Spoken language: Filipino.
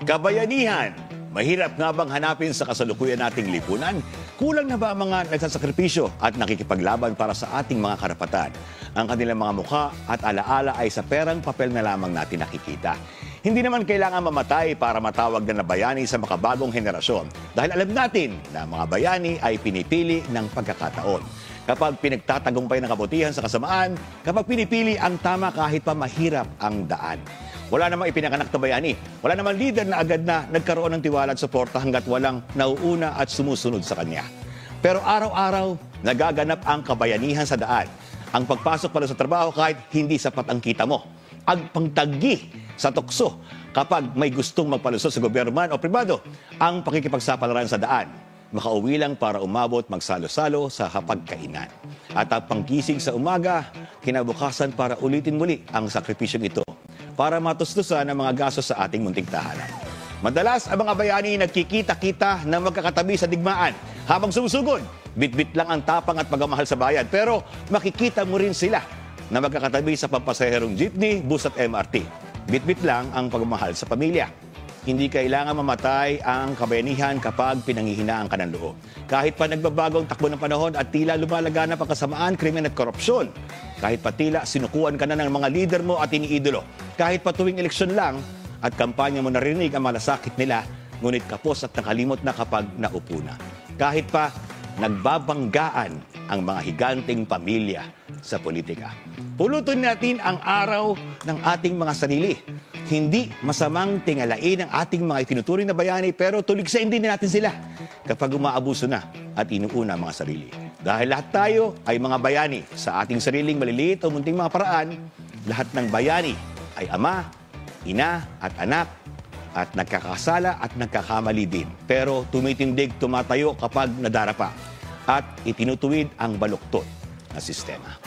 Kabayanihan, mahirap nga bang hanapin sa kasalukuyan nating lipunan? Kulang na ba ang mga nagsasakripisyo at nakikipaglaban para sa ating mga karapatan? Ang kanilang mga mukha at alaala ay sa perang papel na lamang natin nakikita. Hindi naman kailangan mamatay para matawag na bayani sa makabagong henerasyon. Dahil alam natin na mga bayani ay pinipili ng pagkakataon. Kapag pinagtatagumpay ng kabutihan sa kasamaan, kapag pinipili ang tama kahit pa mahirap ang daan. Wala namang ipinanganak na bayani. Wala namang leader na agad na nagkaroon ng tiwala at suporta hanggat walang nauuna at sumusunod sa kanya. Pero araw-araw, nagaganap ang kabayanihan sa daan. Ang pagpasok pala sa trabaho kahit hindi sapat ang kita mo. Ang pangtaggi sa tukso kapag may gustong magpalusot sa gobyerno man o pribado. Ang pakikipagsapalaran sa daan. Makauwi lang para umabot magsalo-salo sa hapagkainan. At ang panggising sa umaga, kinabukasan para ulitin muli ang sakripisyong ito para matustusan ang mga gastos sa ating munting tahanan. Madalas, ang mga bayani nagkikita-kita na magkakatabi sa digmaan. Habang sumusugod, bit-bit lang ang tapang at pagmamahal sa bayan. Pero makikita mo rin sila na magkakatabi sa pampasaherong jeepney, bus at MRT. Bit-bit lang ang pagmamahal sa pamilya. Hindi kailangan mamatay ang kabayanihan kapag pinanghihinaan ka ng loob. Kahit pa nagbabagong takbo ng panahon at tila lumalaganap ang kasamaan, krimen at korupsyon. Kahit pa tila sinukuan ka na ng mga leader mo at iniidolo. Kahit pa tuwing eleksyon lang at kampanya mo narinig ang malasakit nila, ngunit kapos at nakalimot na kapag naupo na. Kahit pa nagbabanggaan ang mga higanting pamilya sa politika. Pulutin natin ang araw ng ating mga sarili. Hindi masamang tingalain ang ating mga itinuturing na bayani pero tuligsain din natin sila kapag umaabuso na at inuuna ang mga sarili. Dahil lahat tayo ay mga bayani sa ating sariling maliliit o munting mga paraan, lahat ng bayani ay ama, ina at anak at nagkakasala at nagkakamali din. Pero tumitindig, tumatayo kapag nadarapa at itinutuwid ang baluktot na sistema.